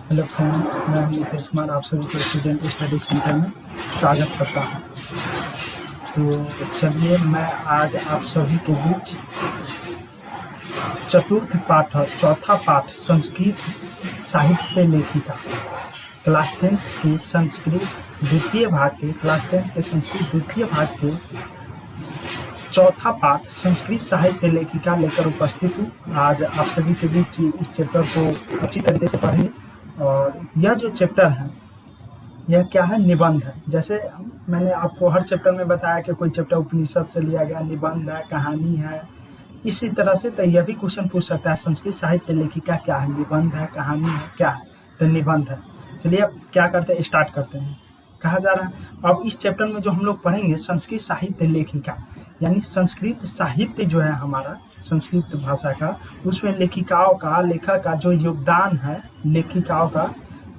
Hello friend, मैं नीतीश कुमार आप सभी को स्टूडेंट स्टडी सेंटर में स्वागत करता हूँ। तो चलिए मैं आज आप सभी के बीच चतुर्थ पाठ और चौथा पाठ संस्कृत साहित्य लेखिका क्लास 10 के संस्कृत द्वितीय भाग के चौथा पाठ संस्कृत साहित्य लेखिका लेकर उपस्थित हूँ। आज आप सभी के बीच इस चैप्टर को अच्छी तरीके से पढ़ेंगे। और यह जो चैप्टर है यह क्या है, निबंध है। जैसे मैंने आपको हर चैप्टर में बताया कि कोई चैप्टर उपनिषद से लिया गया, निबंध है, कहानी है, इसी तरह से तो यह भी क्वेश्चन पूछ सकता है संस्कृत साहित्य लेखिका क्या है, निबंध है, कहानी है, क्या है, तो निबंध है। चलिए अब क्या करते हैं, स्टार्ट करते हैं। कहा जा रहा है अब इस चैप्टर में जो हम लोग पढ़ेंगे संस्कृत साहित्य लेखिका, यानी संस्कृत साहित्य जो है हमारा संस्कृत भाषा का, उसमें लेखिकाओं का, लेखक का जो योगदान है, लेखिकाओं का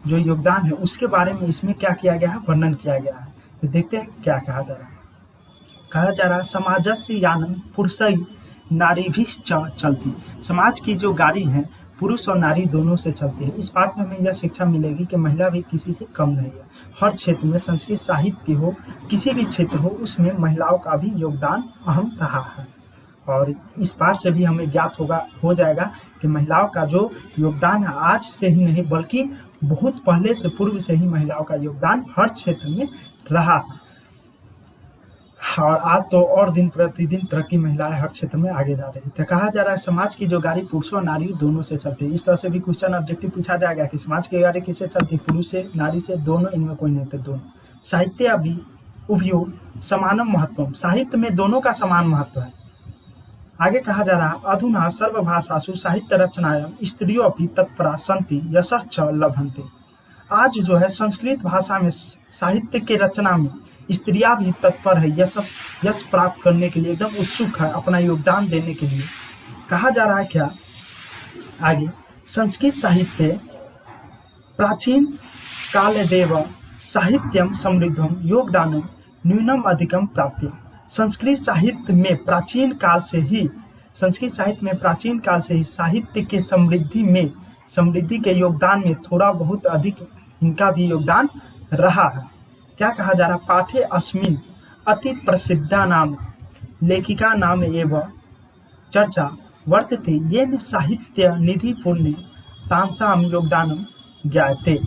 जो योगदान है उसके बारे में इसमें क्या किया गया है, वर्णन किया गया है। तो देखते हैं क्या कहा जा रहा है। कहा जा रहा है समाजस्य यानम पुरुषै नारी भी चलती। समाज की जो गाड़ी है पुरुष और नारी दोनों से चलती है। इस पाठ में हमें यह शिक्षा मिलेगी कि महिला भी किसी से कम नहीं है। हर क्षेत्र में संस्कृत साहित्य हो, किसी भी क्षेत्र हो, उसमें महिलाओं का भी योगदान अहम रहा है। और इस पाठ से भी हमें ज्ञात हो जाएगा कि महिलाओं का जो योगदान है आज से ही नहीं बल्कि बहुत पहले से, पूर्व से ही महिलाओं का योगदान हर क्षेत्र में रहा है। और आज तो और दिन प्रतिदिन तरक्की महिलाएं हर क्षेत्र में आगे जा रही है। तो कहा जा रहा है समाज की जो गाड़ी पुरुषों और नारी दोनों से चलती है। इस तरह से भी क्वेश्चन ऑब्जेक्टिव पूछा जाएगा कि समाज की गाड़ी किससे चलती है, पुरुष से, नारी से, दोनों, इनमें कोई नहीं तो दोनों। साहित्य अभी उभयो समानम महत्वम, साहित्य में दोनों का समान महत्व है। आगे कहा जा रहा है अधुना सर्वभाषासु साहित्य रचनायां स्त्रियों अपि तत्परा सन्ति यशश्च लभन्ते। आज जो है संस्कृत भाषा में साहित्य के रचना में स्त्रियां भी तत्पर है, यश प्राप्त करने के लिए एकदम उत्सुक है, अपना योगदान देने के लिए। कहा जा रहा है क्या आगे, संस्कृत साहित्य प्राचीन कालदेव साहित्यम समृद्धम योगदानम न्यूनम अधिकम प्राप्य। संस्कृत साहित्य में प्राचीन काल से ही साहित्य के समृद्धि के योगदान में थोड़ा बहुत अधिक इनका भी योगदान रहा है। क्या कहा जा रहा, पाठे अस्मिन् अति प्रसिद्धा नाम लेखिका नाम एवं चर्चा वर्तते येन साहित्य निधि पुण्य तांसाम योगदानम ज्ञायते।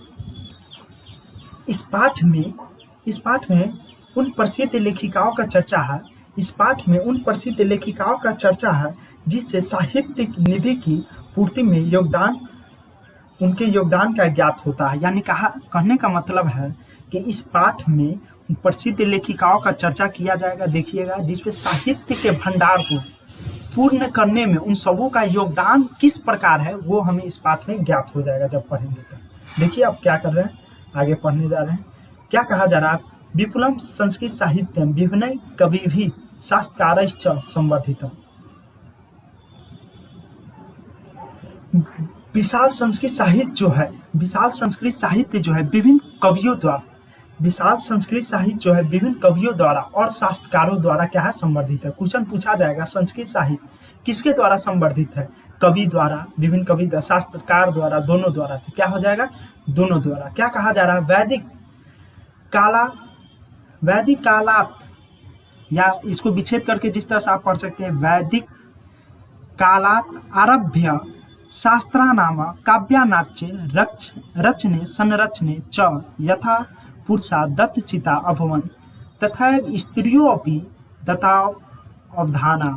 इस पाठ में उन प्रसिद्ध लेखिकाओं का चर्चा है। इस पाठ में उन प्रसिद्ध लेखिकाओं का चर्चा है जिससे साहित्य निधि की पूर्ति में उनके योगदान का ज्ञात होता है। यानी कहने का मतलब है कि इस पाठ में प्रसिद्ध लेखिकाओं का चर्चा किया जाएगा, देखिएगा, जिसमें साहित्य के भंडार को पूर्ण करने में उन सबों का योगदान किस प्रकार है वो हमें इस पाठ में ज्ञात हो जाएगा जब पढ़ेंगे। तो देखिए अब क्या कर रहे हैं, आगे पढ़ने जा रहे हैं। क्या कहा जा रहा है, विपुलम संस्कृत साहित्यम विभिन्न कवि भी शास्त्रकारश्च संवर्धितम। विशाल संस्कृत साहित्य जो है विभिन्न कवियों द्वारा और शास्त्रकारों द्वारा क्या है, संवर्धित है। क्वेश्चन पूछा जाएगा संस्कृत साहित्य किसके द्वारा संवर्धित है, कवि द्वारा, विभिन्न कवि द्वारा, शास्त्रकार द्वारा, दोनों द्वारा। तो क्या हो जाएगा, दोनों द्वारा। क्या कहा जा रहा है, वैदिक कालात, या इसको विच्छेद करके जिस तरह से आप पढ़ सकते हैं, वैदिक कालात आरभ्य शास्त्रानाम काव्यानाच्य रचने संरचने च यथा पुरुषा दत्तचिता अभवन् तथैव स्त्रियों अपि दत्तावधाना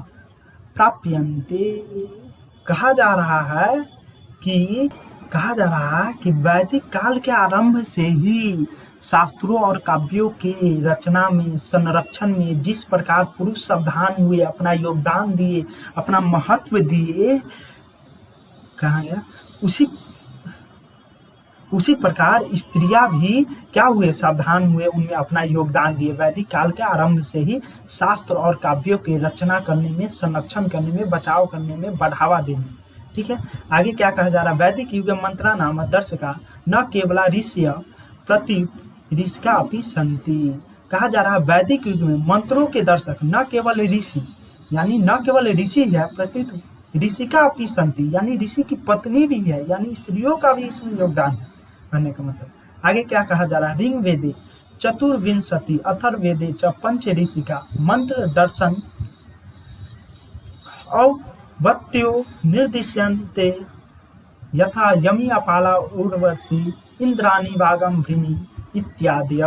प्राप्यन्ते। कहा जा रहा है कि वैदिक काल के आरंभ से ही शास्त्रों और काव्यों के रचना में, संरक्षण में जिस प्रकार पुरुष सावधान हुए, अपना योगदान दिए, अपना महत्व दिए, कहा गया, उसी प्रकार स्त्रियां भी क्या हुए, सावधान हुए, उनमें अपना योगदान दिए। वैदिक काल के आरंभ से ही शास्त्र और काव्यों के रचना करने में, संरक्षण करने में, बचाव करने में, बढ़ावा देने। ठीक है, आगे क्या कहा जा रहा है, वैदिक युग मंत्रा नाम दर्शका न केवला ऋषिय प्रत्युत ऋषिका अपि संति। कहा जा रहा है वैदिक युग में मंत्रों के दर्शक न केवल ऋषि, यानी न केवल ऋषि है, प्रत्युत ऋषिका अपि संति, यानी ऋषि की पत्नी भी है, यानी स्त्रियों का भी इसमें योगदान है। कहने का मतलब। आगे क्या कहा जा रहा है, ऋग वेदे चतुर्विंशति अथर्ववेदे च पंच ऋषिका मंत्र दर्शन औवत्यो निर्दिश्यन्ते यथा यमी अपाला उर्वशी इंद्राणी वागम भृनी इत्यादि।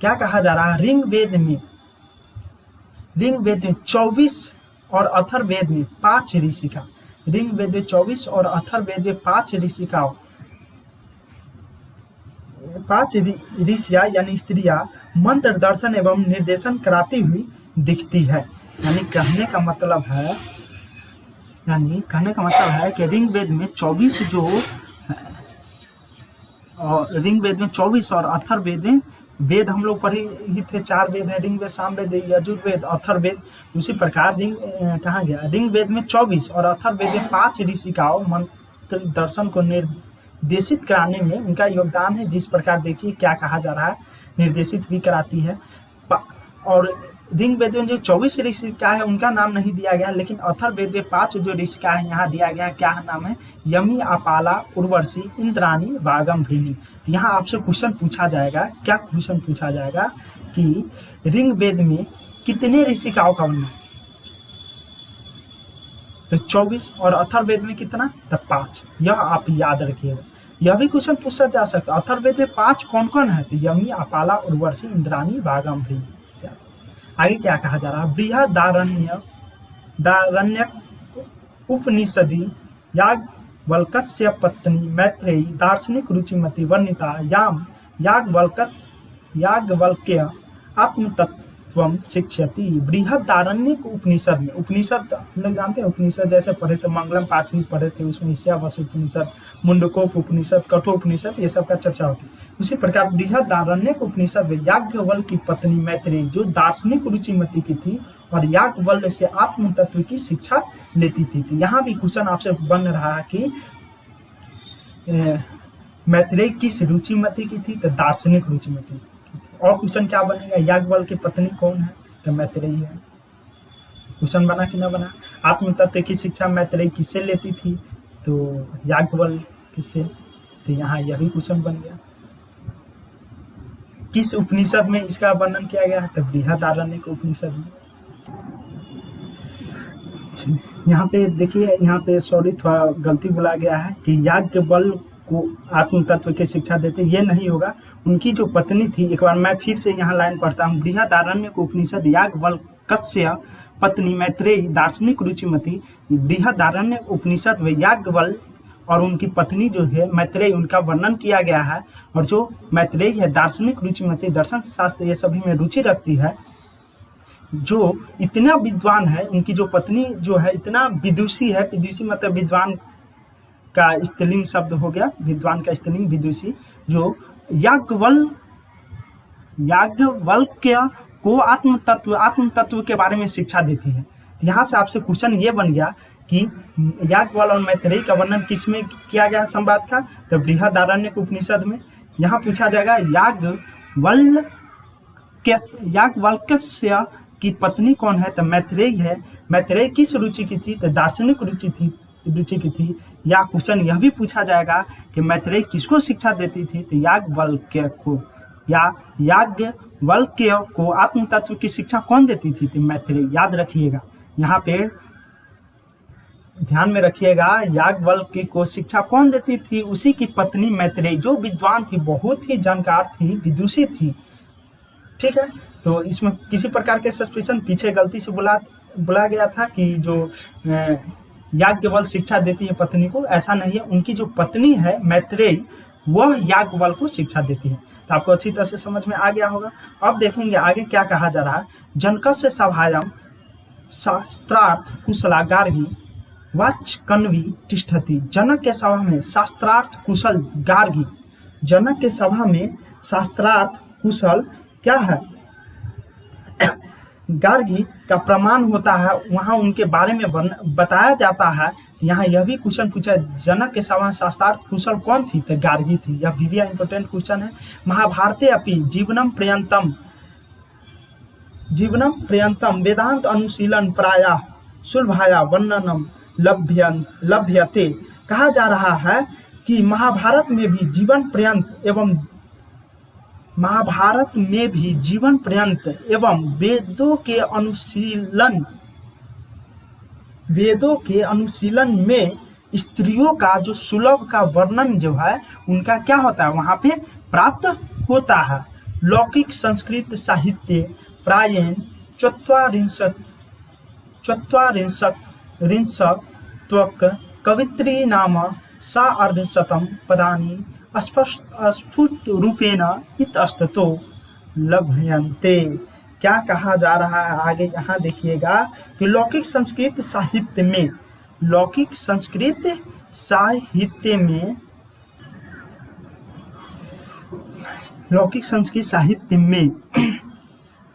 क्या कहा जा रहा है, ऋग वेद में 24 और अथर्ववेद में 5 ऋषिका, ऋग वेद में 24 और अथर्ववेद में 5 ऋषिका, 5 ऋषियां यानी स्त्रियां मंत्र दर्शन एवं निर्देशन कराती हुई दिखती है। यानी कहने का मतलब है कि ऋग वेद में 24 ऋग वेद में 24 और अथर्ववेद में वेद हम लोग पढ़े ही थे, 4 वेद है, ऋग्वेद, सामवेद, यजुर्वेद, अथर्ववेद। उसी प्रकार कहा गया ऋग वेद में 24 और अथर्ववेद में 5 ऋषिकाओं मंत्र दर्शन को निर्देशित कराने में उनका योगदान है। जिस प्रकार देखिए क्या कहा जा रहा है, निर्देशित भी कराती है। और ऋग वेद में जो 24 ऋषिका है उनका नाम नहीं दिया गया, लेकिन अथर्ववेद में 5 जो ऋषिका है यहाँ दिया गया है। क्या नाम है, यमी अपाला उर्वशी इंद्राणी वागम भृनी। यहाँ आपसे क्वेश्चन पूछा जाएगा, क्या क्वेश्चन पूछा जाएगा कि ऋग वेद में कितने ऋषिकाओं का वर्णन, तो 24 और अथर्ववेद में कितना, तो 5। यह आप याद रखिएगा, यह भी क्वेश्चन पूछा जा सकता है। अथर्ववेद में 5 कौन कौन है, तो यमी अपाला उर्वशी इंद्राणी वागम भृनी। आगे क्या कहा जा रहा है, बृहदारण्यक उपनिषदि याज्ञवल्क्य पत्नी मैत्रेयी दार्शनिक रुचिमती वर्णिता याम याज्ञवल्क्य आत्मतत्व शिक्षयति। बृहदारण्यक उपनिषद में, उपनिषद हम लोग जानते हैं, उपनिषद जैसे पढ़े थे, मंगलम पाठ भी पढ़े थे, उसमें ईशावास्य उपनिषद, मुंडकोप उपनिषद, कठोपनिषद, ये सब का चर्चा होती है। उसी प्रकार बृहदारण्यक उपनिषद में याज्ञवल्क्य की पत्नी मैत्रेयी जो दार्शनिक रुचिमती की थी और याज्ञवल्क्य से आत्म तत्व की शिक्षा लेती थी। यहाँ भी क्वेश्चन आपसे बन रहा है कि मैत्रेयी किस रुचिमती की थी, तो दार्शनिक रुचिमती की थी। और क्वेश्चन क्या बनेगा, याज्ञवल्क्य की पत्नी कौन है, तो मैत्रेयी है। क्वेश्चन बना कि ना बना। आत्म तत्व की शिक्षा मैत्रेयी किससे लेती थी, तो याज्ञवल्क्य से, तो यहाँ यह भी क्वेश्चन बन गया। किस उपनिषद में इसका वर्णन किया गया है, तो बृहदारण्यक उपनिषद में। यहाँ पे देखिए, यहाँ पे सॉरी थोड़ा गलती बोला गया है कि याज्ञवल्क्य को आत्म तत्व की शिक्षा देते, ये नहीं होगा। उनकी जो पत्नी थी, एक बार मैं फिर से यहाँ लाइन पढ़ता हूँ, बृहदारण्यक उपनिषद याज्ञवल्क्य पत्नी मैत्रेयी दार्शनिक रुचिमती। बृहदारण्यक उपनिषद में याज्ञवल्क्य और उनकी पत्नी जो है मैत्रेयी, उनका वर्णन किया गया है। और जो मैत्रेयी है दार्शनिक रुचिमती, दर्शन शास्त्र ये सभी में रुचि रखती है, जो इतना विद्वान है, उनकी जो पत्नी जो है इतना विदुषी है। विदुषी मतलब विद्वान का स्त्रीलिंग शब्द हो गया, विद्वान का स्त्रीलिंग विदुषी, जो याज्ञवल्क्य को आत्म तत्व के बारे में शिक्षा देती है। यहाँ से आपसे क्वेश्चन ये बन गया कि याज्ञवल्क्य और मैत्रेयी का वर्णन किसमें किया गया संवाद का, तो बृहदारण्यक उपनिषद में। यहाँ पूछा जाएगा याज्ञवल्क्य की पत्नी कौन है, तो मैत्रेयी है। मैत्रेयी किस रुचि की थी, तो दार्शनिक रुचि की थी। या क्वेश्चन यह भी पूछा जाएगा कि मैत्रेयी किसको शिक्षा देती थी, तो याज्ञवल्क्य को। या याज्ञवल्क्य को आत्म तत्व की शिक्षा कौन देती थी, तो मैत्रेयी। याद रखिएगा, यहाँ पे ध्यान में रखिएगा, याज्ञवल्क्य को शिक्षा कौन देती थी, उसी की पत्नी मैत्रेयी, जो विद्वान थी, बहुत ही जानकार थी, विदुषी थी। ठीक है, तो इसमें किसी प्रकार के सस्पेंशन पीछे गलती से बुला गया था कि जो याज्ञवल्क्य शिक्षा देती है पत्नी को, ऐसा नहीं है। उनकी जो पत्नी है मैत्रेयी, वह याज्ञवल्क्य को शिक्षा देती है। तो आपको अच्छी तरह से समझ में आ गया होगा। अब देखेंगे आगे क्या कहा जा रहा है। जनकस्य सभायां शास्त्रार्थ कुशला गार्गी वाचकन्वी तिष्ठति। जनक के सभा में शास्त्रार्थ कुशल गार्गी, जनक के सभा में शास्त्रार्थ कुशल क्या है, गार्गी का प्रमाण होता है, वहाँ उनके बारे में बताया जाता है। यहाँ यह भी क्वेश्चन पूछा, जनक के सभा शास्त्रार्थ कुशल कौन थी, तो गार्गी थी। यह भी इंपोर्टेंट क्वेश्चन है। महाभारते अपि जीवनम पर्यंतम वेदांत अनुशीलन प्रायः सुलभाया वर्णनम लभ्यते। कहा जा रहा है कि महाभारत में भी जीवन पर्यंत एवं वेदों के अनुशीलन में स्त्रियों का जो सुलभ का वर्णन जो है उनका क्या होता है वहां पे प्राप्त होता है। लौकिक संस्कृत साहित्य प्रायेण चत्वारिंशत्वक कवित्री नाम सा अर्धशतम पदानि स्फुटरूपेण इतस्ततो लभ्यन्ते। क्या कहा जा रहा है आगे यहाँ देखिएगा कि लौकिक संस्कृत साहित्य में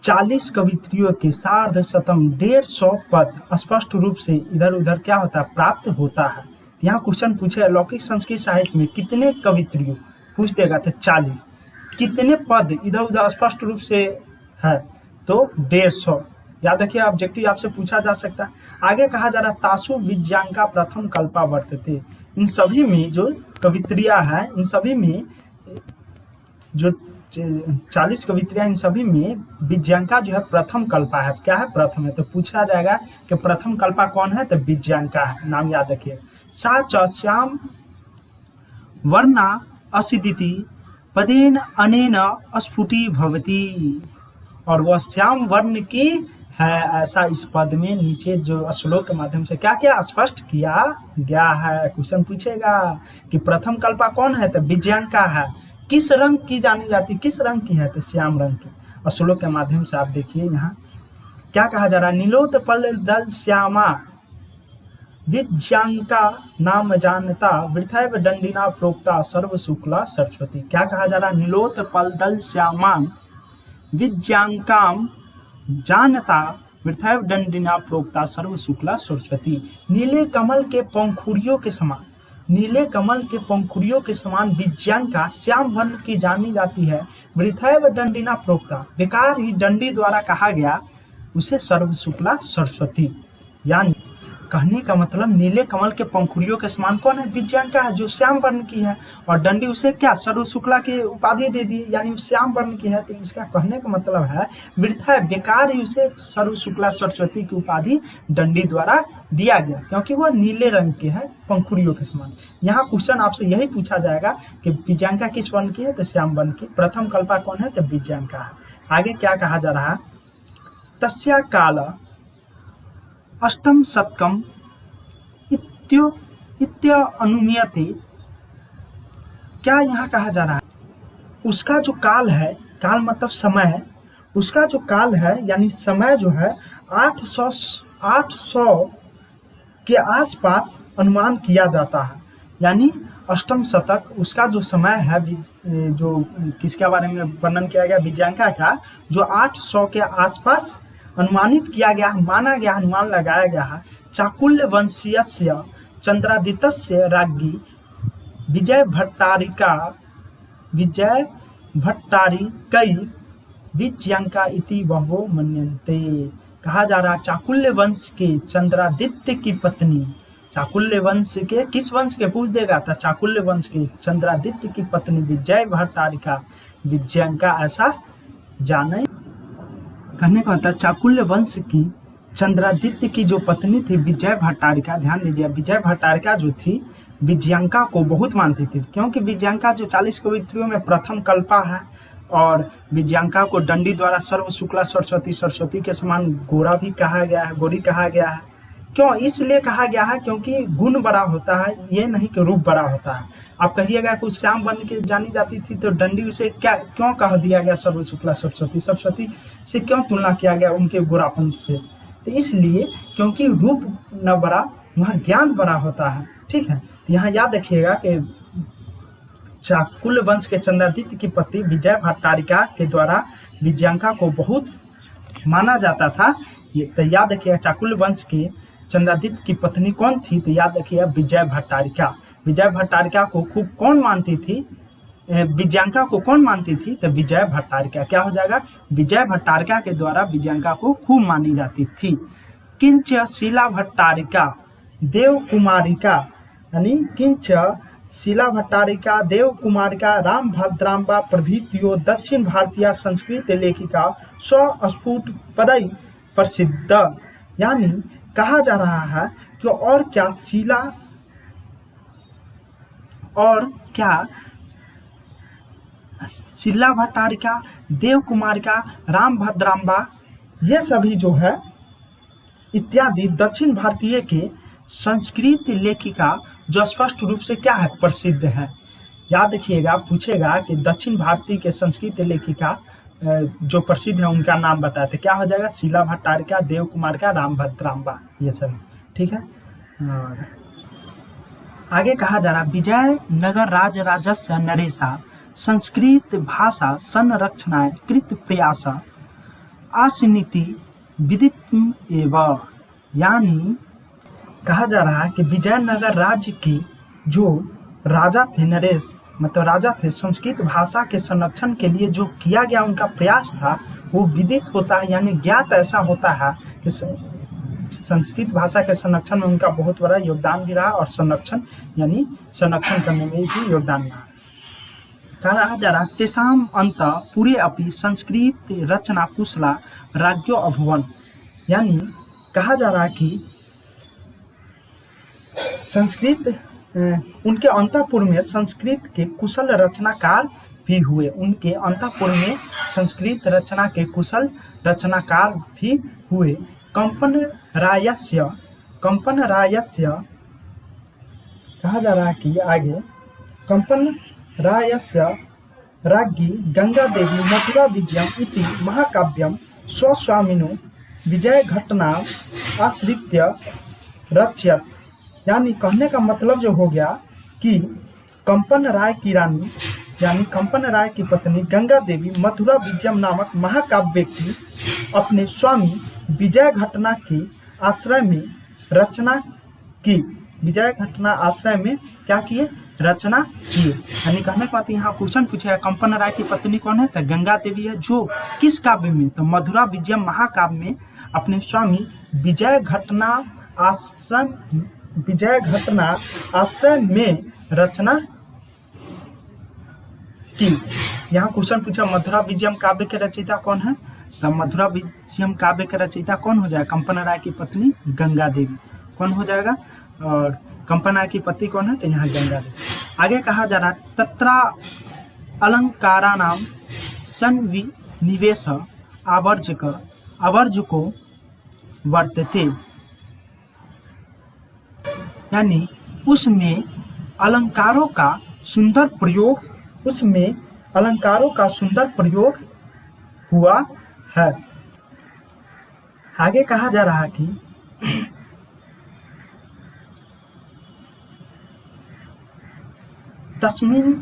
40 कवित्रियों के 150 पद स्पष्ट रूप से इधर उधर क्या होता है प्राप्त होता है। यहाँ क्वेश्चन पूछे लौकिक संस्कृत साहित्य में कितने कवित्रियों पूछ देगा तो 40, कितने पद इधर उधर स्पष्ट रूप से है तो 150। याद रखिए ऑब्जेक्टिव आपसे पूछा जा सकता है। आगे कहा जा रहा तासु विज्ञांका प्रथम कल्पा वर्तते। इन सभी में जो कवित्रियां हैं इन सभी में जो 40 कवित्रियां इन सभी में विज्ञांका जो है प्रथम कल्पा है। क्या है प्रथम है तो पूछा जाएगा कि प्रथम कल्पा कौन है तो विज्ञांका है। नाम याद रखिए। सा च श्याम वर्णा असिदिति पदेन अनेन स्फुटी भवती। और वह श्याम वर्ण की है ऐसा इस पद में नीचे जो श्लोक के माध्यम से क्या क्या स्पष्ट किया गया है। क्वेश्चन पूछेगा कि प्रथम कल्पा कौन है तो विज्ञांका है। किस रंग की जानी जाती किस रंग की है तो श्याम रंग की। और श्लोक के माध्यम से आप देखिए यहाँ क्या कहा जा रहा है। नीलोत्पल दल श्यामा विज्ञांका नाम जानता वृथैव दंडिना प्रोक्ता सर्व शुक्ला सरस्वती। क्या कहा जा रहा है नीलोत्पल दल श्यामा विज्ञांकाम जानता वृथैव दंडिना प्रोक्ता सर्व शुक्ला सरस्वती। नीले कमल के पंखुड़ियों के समान विज्ञांका श्याम वर्ण की जानी जाती है। वृथैव दंडिना प्रोक्ता बेकार ही दंडी द्वारा कहा गया उसे सर्व शुक्ला सरस्वती। यानी कहने का मतलब नीले कमल के पंखुड़ियों के समान कौन है विज्ञांका है जो श्याम वर्ण की है और दंडी उसे क्या सर्व शुक्ला की उपाधि दे दी यानी श्याम वर्ण की है। तो इसका कहने का मतलब है वृथा बेकार ही उसे सर्व शुक्ला सरस्वती की उपाधि दंडी द्वारा दिया गया क्योंकि वह नीले रंग के है पंखुड़ियों के समान। यहाँ क्वेश्चन आपसे यही पूछा जाएगा कि विज्ञांका किस वर्ण की है तो श्याम वर्ण की। प्रथम कल्पा कौन है तो विज्ञांका है। आगे क्या कहा जा रहा है तस्या काल अष्टम शतकम इत्य अनुमीयते। क्या यहाँ कहा जा रहा है उसका जो काल है काल मतलब समय है उसका जो काल है यानी समय जो है 800 के आसपास अनुमान किया जाता है। यानी अष्टम शतक उसका जो समय है जो किसके बारे में वर्णन किया गया विज्ञांका का जो 800 के आसपास अनुमानित किया गया माना गया अनुमान लगाया गया है। चाकुल्य वंशीयस्य चंद्रादित्यस्य राज्ञी विजय भट्टारिकै विज्ञांका इति बहवो मन्यन्ते। कहा जा रहा चाकुल्य वंश के चंद्रादित्य की पत्नी चाकुल्य वंश के किस वंश के पूछ देगा था चाकुल्य वंश के चंद्रादित्य की पत्नी विजय भट्टारिका विज्ञांका ऐसा जाने। कहने का मतलब चाकुल्य वंश की चंद्रादित्य की जो पत्नी थी विजय भट्टारिका। ध्यान दीजिए विजय भट्टारिका जो थी विज्ञांका को बहुत मानती थी क्योंकि विज्ञांका जो 40 कवित्रियों में प्रथम कल्पा है और विज्ञांका को दंडी द्वारा सर्व शुक्ला सरस्वती के समान गोरा भी कहा गया है गोरी कहा गया है। क्यों इसलिए कहा गया है क्योंकि गुण बड़ा होता है ये नहीं कि रूप बड़ा होता है। आप कहिएगा कुछ श्याम वर्ण की जानी जाती थी तो दंडी उसे क्या क्यों कह दिया गया सर्व शुक्ला सरस्वती से क्यों तुलना किया गया उनके गोरापन से तो इसलिए क्योंकि रूप न बड़ा वहाँ ज्ञान बड़ा होता है। ठीक है तो यहाँ याद रखिएगा कि चाकुल्य वंश के चंद्रादित्य की पत्नी विजय भट्टारिका के द्वारा विज्ञांका को बहुत माना जाता था। ये तो याद रखिएगा चाकुल्य वंश के चंद्रादित्य की पत्नी कौन थी तो याद रखिएगा विजय भट्टारिका। विजय भट्टारिका को खूब कौन मानती थी विज्ञांका को कौन मानती थी तो विजय भट्टारिका। क्या हो जाएगा विजय भट्टारिका के द्वारा विज्ञांका को खूब मानी जाती थी। किंच शिला भट्टारिका देव कुमारिका यानी किंच शीला भट्टारिका, देव कुमारिका, राम भद्राम्बा प्रभृतियों दक्षिण भारतीय संस्कृत लेखिका स्वस्फुट पदई प्रसिद्ध। यानी कहा जा रहा है कि और क्या शीला भट्टारिका, देव कुमारिका, राम भद्राम्बा ये सभी जो है इत्यादि दक्षिण भारतीय के संस्कृत लेखिका जो स्पष्ट रूप से क्या है, प्रसिद्ध है। याद रखिएगा, पूछेगा कि दक्षिण भारतीय के संस्कृत लेखिका जो प्रसिद्ध है उनका नाम बताए, तो क्या हो जाएगा, शीला भट्टारिका, देव कुमारिका, राम भद्राम्बा ये सभी। ठीक है, और आगे कहा जा रहा विजयनगर राजराजस्य नरेशा संस्कृत भाषा संरक्षणाय कृत प्रयास आसनीति विदितम एवं। यानी कहा जा रहा है कि विजयनगर राज्य के जो राजा थे नरेश, मतलब राजा थे, संस्कृत भाषा के संरक्षण के लिए जो किया गया उनका प्रयास था वो विदित होता है, यानी ज्ञात ऐसा होता है कि संस्कृत भाषा के संरक्षण में उनका बहुत बड़ा योगदान भी रहा और संरक्षण यानी संरक्षण करने में भी योगदान रहा। कहा जा रहा तेषाम अंत पूरे अपनी संस्कृत रचना कुशला राज्यो अभवन। यानी कहा जा रहा कि संस्कृत उनके अंतःपुर में संस्कृत के कुशल रचनाकार भी हुए, उनके अंतःपुर में संस्कृत रचना के कुशल रचनाकार भी हुए। कंपन रायस्य कहा जा रहा है कि आगे कंपन रायस्य राज्ञी गंगा देवी मथुरा विजयम इति महाकाव्यम स्वस्वामिनो विजय घटना आश्रित्य रच्यत। यानी कहने का मतलब जो हो गया कि कंपन राय की रानी यानी कंपन राय की पत्नी गंगा देवी मथुरा विजयम नामक महाकाव्य की अपने स्वामी विजय घटना के आश्रय में रचना की। विजय घटना आश्रय में क्या किए, रचना किए। यानी कहने का बात यहाँ क्वेश्चन पूछेगा कंपन राय की पत्नी कौन है, तो गंगा देवी है, जो किस काव्य में, तो मधुरा विजय महाकाव्य में अपने स्वामी विजय घटना आश्रय में रचना की। यहाँ क्वेश्चन पूछा मधुरा विजयम काव्य के रचयिता कौन है, तो मधुरा विजयम काव्य के रचयिता कौन हो जाएगा, कंपन राय की पत्नी गंगा देवी कौन हो जाएगा, और कंपन राय की पत्नी कौन है, तो यहाँ गंगा देवी। आगे कहा जा रहा तत्रा अलंकाराणाम सन्निवेश आवर्जको वर्तते। यानी उसमें अलंकारों का सुंदर प्रयोग हुआ है। आगे कहा जा रहा कि तस्मिन्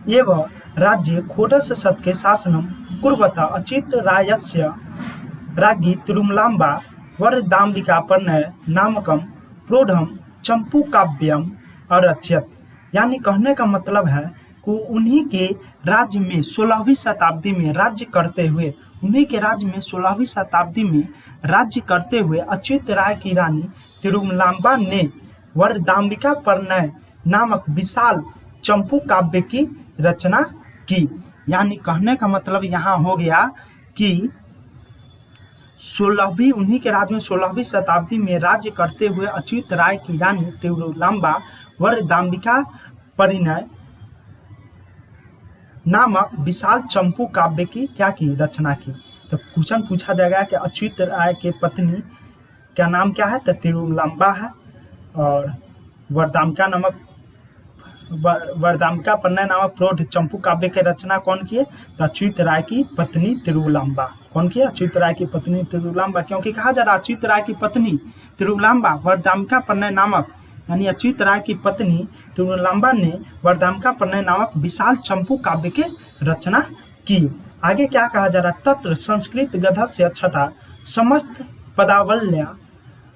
एव राज्ये षोडश शतके शासनं कुर्वता अच्युत रायस्य राज्ञी तिरुमलाम्बा वरदाम्बिका परिणय नामकम प्रोढ़म चंपू काव्यम अरच्यत। यानी कहने का मतलब है कि उन्हीं के राज्य में 16वीं शताब्दी में राज्य करते हुए अच्युत राय की रानी तिरुमलाम्बा ने वरदाम्बिका परिणय नामक विशाल चंपू काव्य की रचना की। यानी कहने का मतलब यहाँ हो गया कि उन्हीं के राज्य में 16वीं शताब्दी में राज्य करते हुए अच्युत राय की रानी तिरुमलाम्बा वरदाम्बिका परिणय नामक विशाल चंपू काव्य की क्या की, रचना की। तो क्वेश्चन पूछा जाएगा कि अच्युत राय के पत्नी क्या नाम क्या है, तो तिरुमलाम्बा है, और वरदाम्बिका परिणय नामक प्रौढ़ चंपू काव्य के रचना कौन किए, तो अच्युत राय की पत्नी तिरुमलाम्बा। कौन किए, अच्युत राय की पत्नी तिरुमलाम्बा। क्योंकि कहा जा रहा अच्युत राय की पत्नी तिरुमलाम्बा वरदाम्बिका परिणय नामक, यानी अच्युत राय की पत्नी तिरुमलाम्बा ने वरदाम्बिका परिणय नामक विशाल चंपू काव्य के रचना की। आगे क्या कहा जा रहा, तत्र संस्कृत गद्यस्य छठा समस्त पदावल्या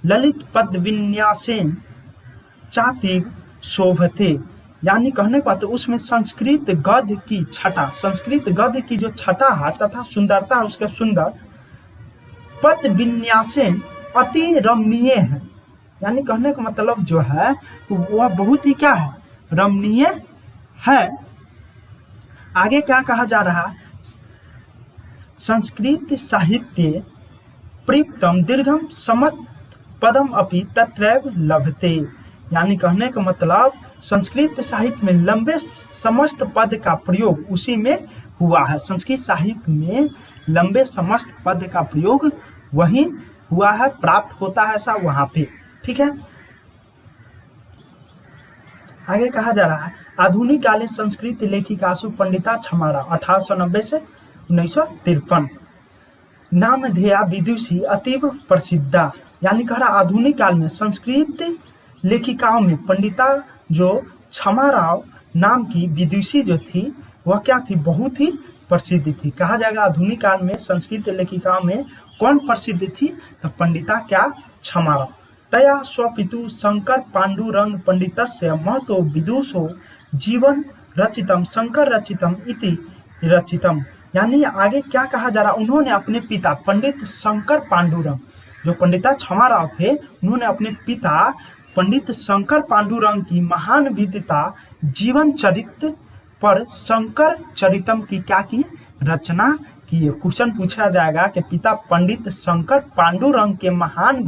ललित पद विन्यासेन चातिव शोभते। यानी कहने का तो उसमें संस्कृत गद्य की जो छटा है तथा सुंदरता है उसके सुंदर पद विन्यासेन अति रमणीय है। यानी कहने का मतलब जो है वह बहुत ही क्या है, रमणीय है। आगे क्या कहा जा रहा है, संस्कृत साहित्य प्रीतम दीर्घम समस्त पदम अपि तत्रैव लभते। यानी कहने का मतलब संस्कृत साहित्य में लंबे समस्त पद का प्रयोग उसी में हुआ है। संस्कृत साहित्य में लंबे समस्त पद का प्रयोग वही हुआ है, प्राप्त होता है ऐसा वहां पे। ठीक है, आगे कहा जा रहा है, आधुनिक कालीन संस्कृत लेखिकासु पंडिता छमारा 1890 से 1953 नामधेया विदुषी अतीव प्रसिद्धा। यानी कह रहा आधुनिक काल में संस्कृत लेखिकाओं में पंडिता जो छमाराव नाम की विदुषी जो थी वह क्या थी, बहुत ही प्रसिद्ध थी। कहा जाएगा आधुनिक काल में संस्कृत लेखिकाओं में कौन प्रसिद्ध थी, तो पंडिता क्या, छमाराव। तया स्वपितु शंकर पांडुरंग पंडितस्य महतो विदुषो जीवन रचितम शंकर रचितम इति रचितम। यानी आगे क्या कहा जा रहा, उन्होंने अपने पिता पंडित शंकर पांडुरंग, जो पंडिता छमाराव थे, उन्होंने अपने पिता पंडित शंकर पांडुरंग की महान विद्वता जीवन चरित्र पर शंकर चरितम की क्या की, रचना की। क्वेश्चन पूछा जाएगा कि पिता पंडित शंकर पांडुरंग के महान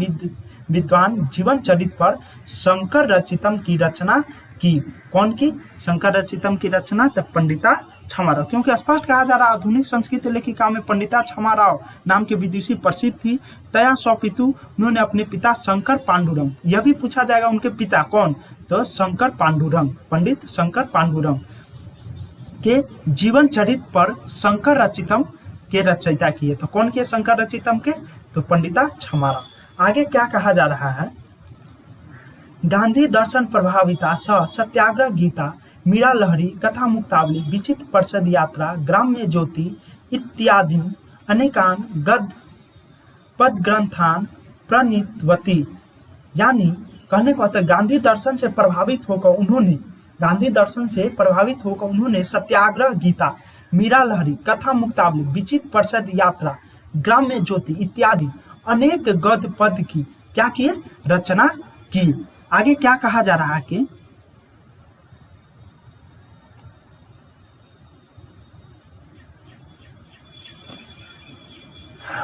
विद्वान जीवन चरित्र पर शंकर रचितम की रचना की। कौन की, शंकर रचितम की रचना, तो पंडिता छमाराव। क्योंकि स्पष्ट कहा जा रहा आधुनिक संस्कृत लेखिका में पंडिता छमाराव नाम के विदुषी प्रसिद्ध थी। तया स्वपितु, उन्होंने अपने पिता शंकर पांडुरंग, यह भी पूछा जाएगा उनके पिता कौन, तो शंकर पांडुरंग, पंडित शंकर पांडुरंग के जीवन चरित्र पर शंकर रचितम के रचयिता किए। तो कौन के शंकर रचितम के, तो पंडिता छमाराव। आगे क्या कहा जा रहा है, गांधी दर्शन प्रभाविता स सत्याग्रह गीता मीरा लहरी कथा मुक्तावली विचित्र परिषद यात्रा ग्राम्य ज्योति इत्यादि अनेकान गद पद ग्रंथान प्रणीतवती। यानी कहने को आता गांधी दर्शन से प्रभावित होकर उन्होंने सत्याग्रह गीता मीरा लहरी कथा मुक्तावली विचित्र परिषद यात्रा ग्राम्य ज्योति इत्यादि अनेक गद पद की क्या किए, रचना की। आगे क्या कहा जा रहा है कि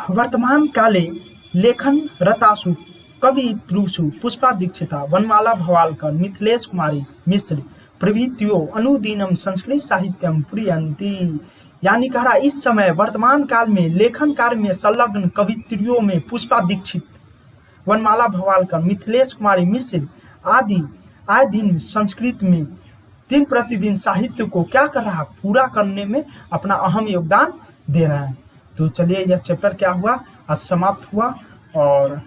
वर्तमान काले लेखन रतासु कवित्रुषु पुष्पा दीक्षिता वनमाला भवालकर मिथिलेश कुमारी मिश्र प्रभृतियों अनुदिनम संस्कृत साहित्यम प्रियंती। यानी कह रहा इस समय वर्तमान काल में लेखन कार्य में संलग्न कवित्रियों में पुष्पा दीक्षित, वनमाला भवालकर, मिथिलेश कुमारी मिश्र आदि आए दिन संस्कृत में दिन प्रतिदिन साहित्य को क्या कर रहा, पूरा करने में अपना अहम योगदान दे रहा है। तो चलिए यह चैप्टर क्या हुआ, आज समाप्त हुआ और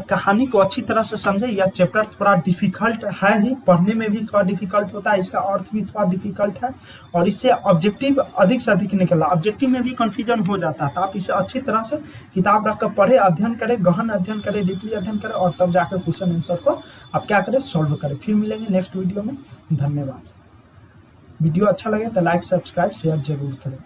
कहानी को अच्छी तरह से समझे। यह चैप्टर थोड़ा डिफिकल्ट है ही, पढ़ने में भी थोड़ा डिफिकल्ट होता है, इसका अर्थ भी थोड़ा डिफिकल्ट है और इससे ऑब्जेक्टिव अधिक से अधिक निकला। ऑब्जेक्टिव में भी कंफ्यूजन हो जाता है, तो आप इसे अच्छी तरह से किताब रखकर पढ़े, अध्ययन करें, गहन अध्ययन करें, डीपली अध्ययन करें और तब जाकर क्वेश्चन आंसर को आप क्या करें, सॉल्व करें। फिर मिलेंगे नेक्स्ट वीडियो में। धन्यवाद। वीडियो अच्छा लगे तो लाइक सब्सक्राइब शेयर जरूर करें।